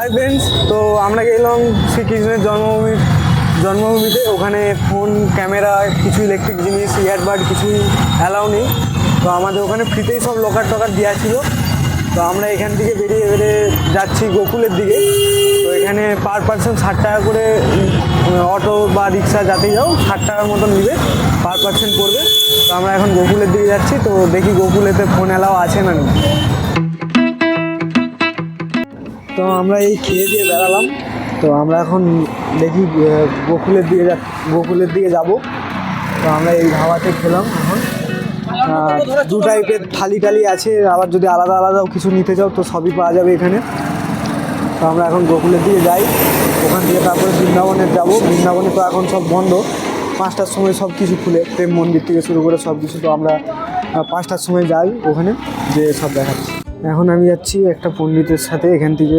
Hi friends, তো আমরা গেলাম শ্রীকৃষ্ণের জন্মভূমিতে। ওখানে ফোন, ক্যামেরা, কিছু ইলেকট্রিক জিনিস, ইয়ারবাড কিছুই অ্যালাউ নেই। তো আমাদের ওখানে ফ্রিতেই সব লকার টকার দেওয়া ছিল। তো আমরা এখান থেকে বেরিয়ে যাচ্ছি গোকুলের দিকে। তো এখানে পার পার্সন 60 টাকা করে অটো বা রিক্সা যাতে যাও 60 টাকার মতন নেবে, পার পার্সন পড়বে। তো আমরা এখন গোকুলের দিকে যাচ্ছি, তো দেখি গোকুলেতে ফোন অ্যালাউ আছে না নেই। তো আমরা এই খেয়ে দিয়ে বেড়ালাম। তো আমরা এখন দেখি গোকুলের দিকে যাব। তো আমরা এই ধাবাতে খেলাম। এখন দু টাইপের থালি আছে, আবার যদি আলাদা আলাদাও কিছু নিতে চাও তো সবই পাওয়া যাবে এখানে। তো আমরা এখন গোকুলের দিকে যাই, ওখান থেকে তারপরে বৃন্দাবনে যাব। বৃন্দাবনে তো এখন সব বন্ধ, 5টার সময় সব কিছু খুলে, প্রেম মন্দির থেকে শুরু করে সব কিছু। তো আমরা 5টার সময় যাই ওখানে, যে সব দেখাচ্ছি। এখন আমি যাচ্ছি একটা পণ্ডিতের সাথে এখান থেকে